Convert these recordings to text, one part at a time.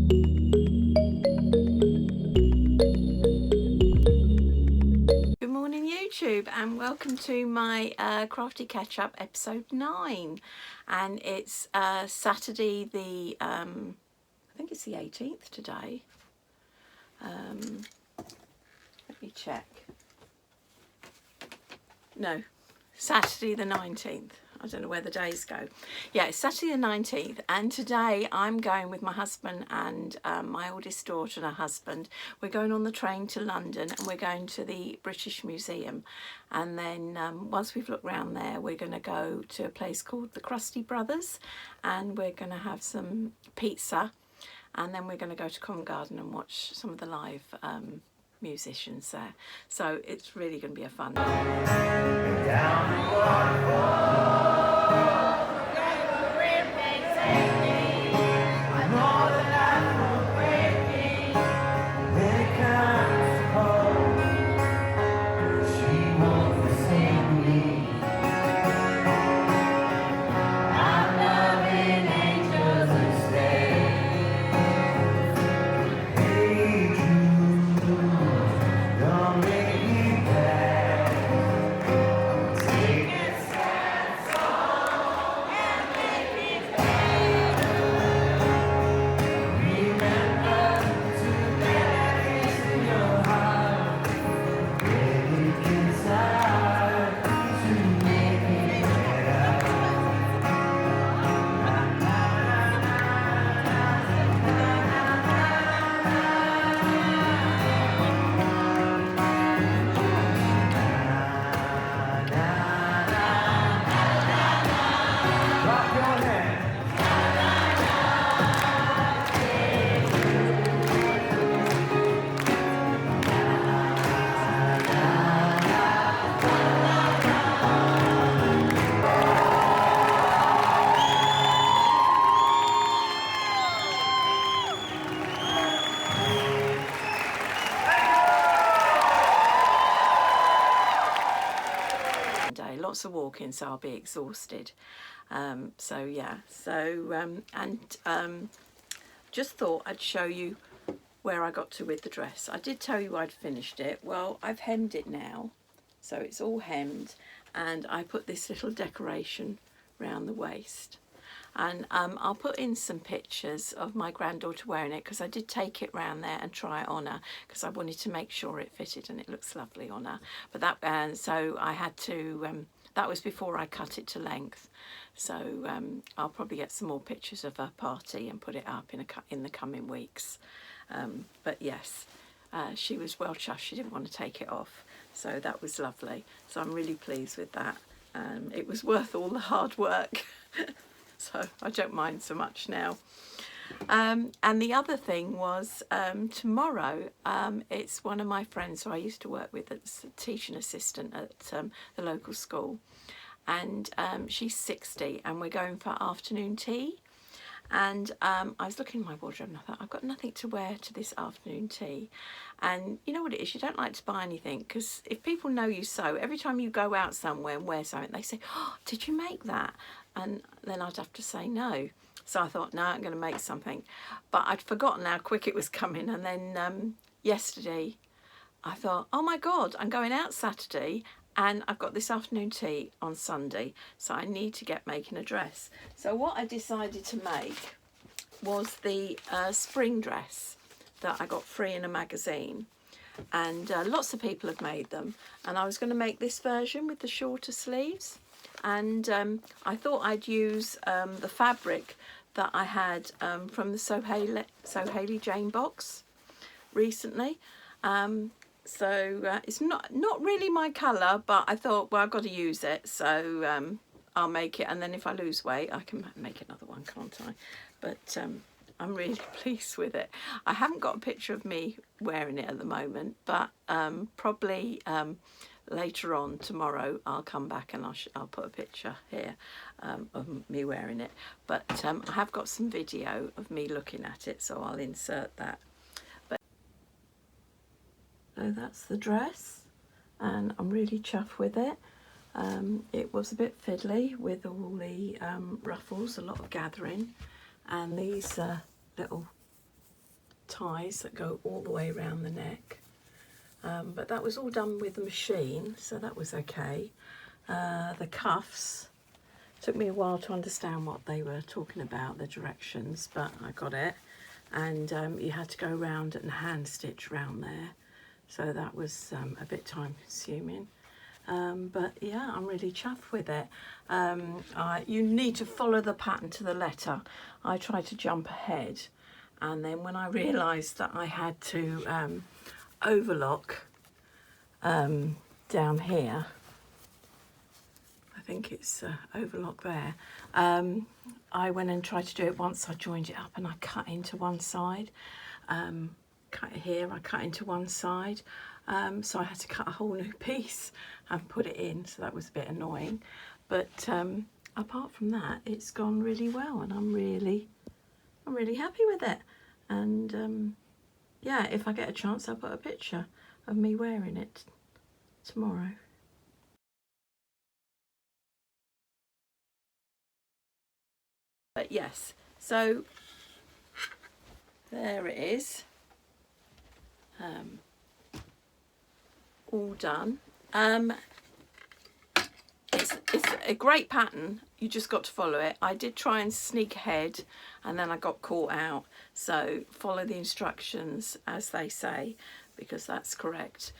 Good morning YouTube, and welcome to my Crafty Catch Up episode 9, and it's Saturday the I think it's the 18th today. Let me check. No, Saturday the 19th. I don't know where the days go. Yeah, it's Saturday the 19th, and today I'm going with my husband and my oldest daughter and her husband. We're going on the train to London, and we're going to the British Museum, and then once we've looked around there, we're going to go to a place called the Crusty Brothers, and we're going to have some pizza, and then we're going to go to Covent Garden and watch some of the live musicians there. So it's really going to be a fun day. Lots of walking, so I'll be exhausted. So yeah, just thought I'd show you where I got to with the dress. I did tell you I'd finished it. Well, I've hemmed it now, so it's all hemmed, and I put this little decoration round the waist, and I'll put in some pictures of my granddaughter wearing it, because I did take it round there and try it on her, because I wanted to make sure it fitted, and it looks lovely on her. But that so I had to that was before I cut it to length, so I'll probably get some more pictures of her party and put it up in the coming weeks. But yes, she was well chuffed. She didn't want to take it off, so that was lovely. So I'm really pleased with that. It was worth all the hard work. So I don't mind so much now. And the other thing was tomorrow, it's one of my friends who I used to work with as a teaching assistant at the local school, and she's 60, and we're going for afternoon tea. And I was looking in my wardrobe and I thought, I've got nothing to wear to this afternoon tea. And you know what it is, you don't like to buy anything, because if people know you sew, every time you go out somewhere and wear something, they say, oh, did you make that? And then I'd have to say no. So I thought, no, I'm going to make something. But I'd forgotten how quick it was coming. And then yesterday I thought, oh my God, I'm going out Saturday, and I've got this afternoon tea on Sunday, so I need to get making a dress. So what I decided to make was the spring dress that I got free in a magazine, and lots of people have made them, and I was going to make this version with the shorter sleeves, and I thought I'd use the fabric that I had from the So Hayley Jane box recently. So it's not really my colour, but I thought, well, I've got to use it, so I'll make it, and then if I lose weight I can make another one, can't I? But I'm really pleased with it. I haven't got a picture of me wearing it at the moment, but probably later on tomorrow I'll come back and I'll put a picture here of me wearing it. But I have got some video of me looking at it, so I'll insert that. So that's the dress, and I'm really chuffed with it. It was a bit fiddly with all the ruffles, a lot of gathering, and these little ties that go all the way around the neck. But that was all done with the machine, so that was okay. The cuffs, took me a while to understand what they were talking about, the directions, but I got it. And you had to go around and hand stitch round there, so that was a bit time consuming. But yeah, I'm really chuffed with it. You need to follow the pattern to the letter. I tried to jump ahead, and then when I realised that I had to overlock down here, I think it's overlock there, I went and tried to do it once. I joined it up and I cut into one side. Cut here, I cut into one side, so I had to cut a whole new piece and put it in, so that was a bit annoying. But apart from that, it's gone really well, and I'm really happy with it. And yeah, if I get a chance, I'll put a picture of me wearing it tomorrow. But yes, so there it is, all done. It's a great pattern, you just got to follow it. I did try and sneak ahead and then I got caught out, so follow the instructions as they say, because that's correct.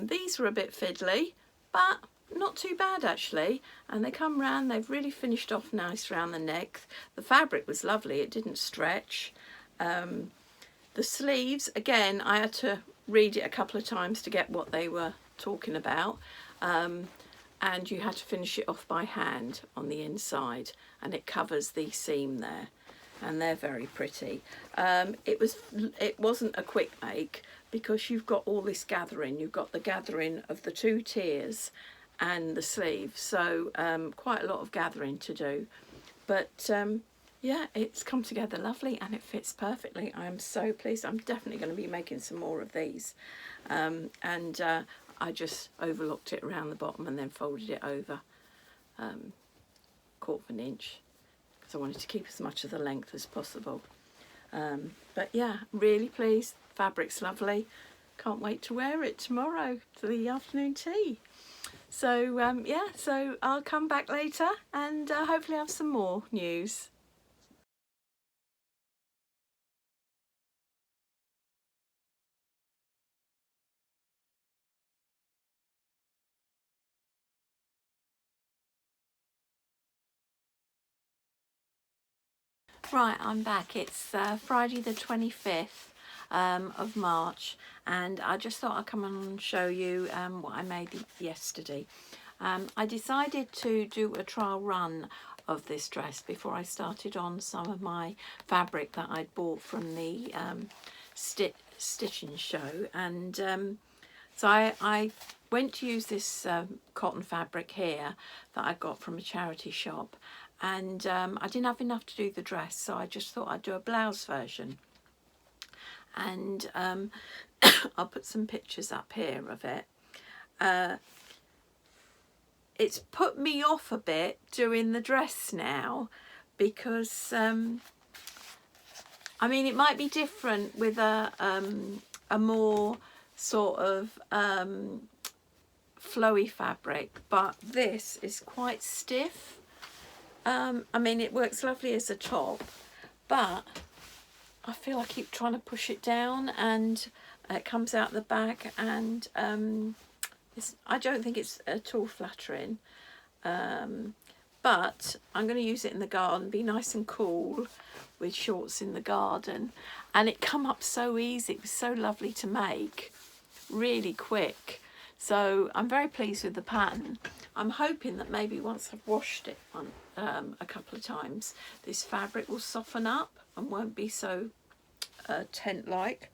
These were a bit fiddly, but not too bad actually, and they come round, they've really finished off nice round the neck. The fabric was lovely, it didn't stretch. The sleeves, again, I had to read it a couple of times to get what they were talking about, and you had to finish it off by hand on the inside, and it covers the seam there, and they're very pretty. It wasn't a quick make, because you've got all this gathering. You've got the gathering of the 2 tiers and the sleeve, so quite a lot of gathering to do, but yeah, it's come together lovely and it fits perfectly. I am so pleased. I'm definitely going to be making some more of these, and I just overlocked it around the bottom and then folded it over 1/4 of an inch, because I wanted to keep as much of the length as possible. But yeah, really pleased. Fabric's lovely. Can't wait to wear it tomorrow for the afternoon tea. So yeah, so I'll come back later and hopefully have some more news. Right, I'm back. It's Friday the 25th of March, and I just thought I'd come and show you what I made yesterday. I decided to do a trial run of this dress before I started on some of my fabric that I'd bought from the stitching show, and so I went to use this cotton fabric here that I got from a charity shop, and I didn't have enough to do the dress, so I just thought I'd do a blouse version. And I'll put some pictures up here of it. It's put me off a bit doing the dress now, because I mean, it might be different with a more sort of flowy fabric, but this is quite stiff. I mean, it works lovely as a top, but I feel I keep trying to push it down, and it comes out the back, and I don't think it's at all flattering, but I'm going to use it in the garden, be nice and cool with shorts in the garden, and it come up so easy. It was so lovely to make, really quick, so I'm very pleased with the pattern. I'm hoping that maybe once I've washed it on a couple of times, this fabric will soften up and won't be so tent-like,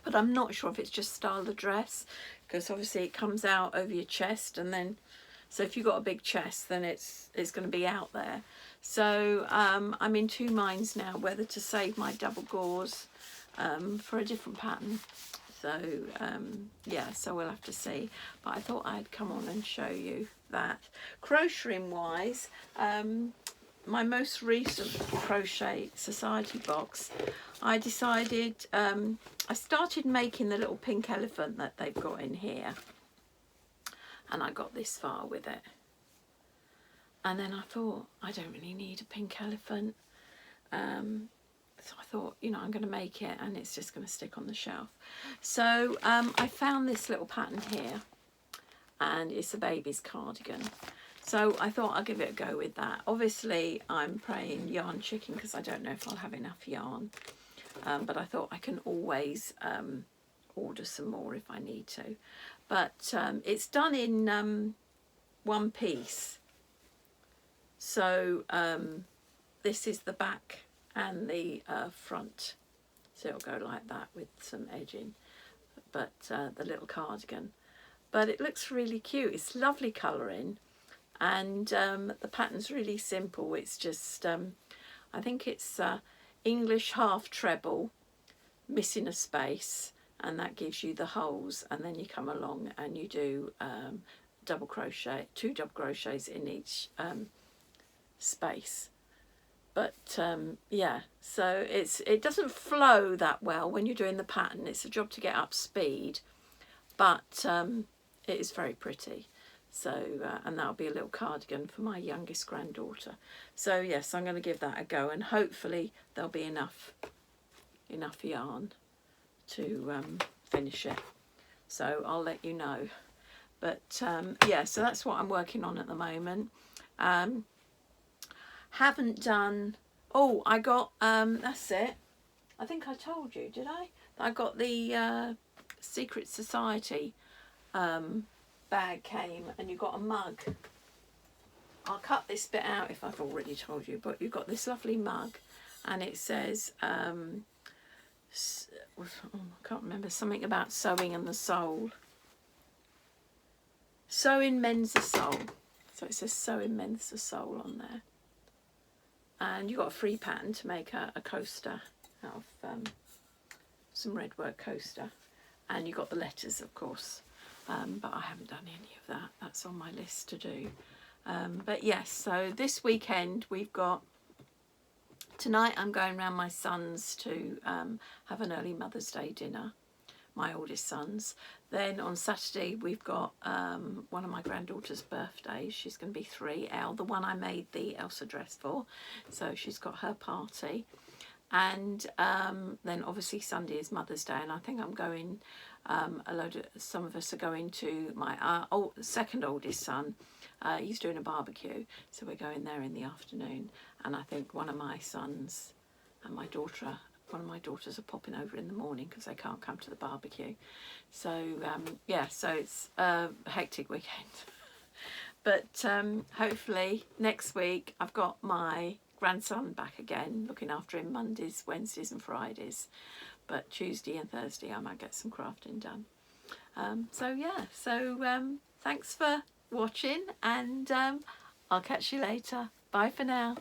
but I'm not sure if it's just style the dress, because obviously it comes out over your chest, and then so if you've got a big chest, then it's going to be out there. So I'm in 2 minds now whether to save my double gauze for a different pattern. So yeah, so we'll have to see, but I thought I'd come on and show you that. Crocheting wise, my most recent Crochet Society box, I decided, I started making the little pink elephant that they've got in here, and I got this far with it, and then I thought I don't really need a pink elephant, so I thought, you know, I'm going to make it and it's just going to stick on the shelf. So I found this little pattern here, and it's a baby's cardigan. So I thought I'll give it a go with that. Obviously I'm praying yarn chicken because I don't know if I'll have enough yarn, but I thought I can always order some more if I need to. But it's done in one piece. So this is the back and the front, so it'll go like that with some edging, but the little cardigan. But it looks really cute. It's lovely colouring, and the pattern's really simple. It's just I think it's English half treble missing a space, and that gives you the holes, and then you come along and you do double crochet, 2 double crochets in each space. But yeah, so it doesn't flow that well when you're doing the pattern. It's a job to get up speed, but it is very pretty. So and that'll be a little cardigan for my youngest granddaughter. So yes, I'm going to give that a go, and hopefully there'll be enough yarn to finish it. So I'll let you know. But yeah, so that's what I'm working on at the moment. Haven't done, oh, I got that's it, I think I told you, did I got the Secret Society bag came, and you got a mug. I'll cut this bit out if I've already told you, but you've got this lovely mug, and it says I can't remember, something about sewing and the soul. Sewing mends the soul. So it says sewing mends the soul on there. And you got a free pattern to make a coaster out of some red work coaster, and you got the letters, of course, but I haven't done any of that. That's on my list to do. But yes, so this weekend we've got, tonight I'm going round my son's to have an early Mother's Day dinner, my oldest son's. Then on Saturday we've got one of my granddaughter's birthdays. She's going to be 3, Elle, the one I made the Elsa dress for. So she's got her party. And then obviously Sunday is Mother's Day, and I think I'm going, some of us are going to my second oldest son. He's doing a barbecue, so we're going there in the afternoon. And I think one of my sons and one of my daughters are popping over in the morning because they can't come to the barbecue. So yeah, so it's a hectic weekend. But hopefully next week I've got my grandson back again, looking after him Mondays, Wednesdays and Fridays. But Tuesday and Thursday I might get some crafting done. So yeah, so thanks for watching, and I'll catch you later. Bye for now.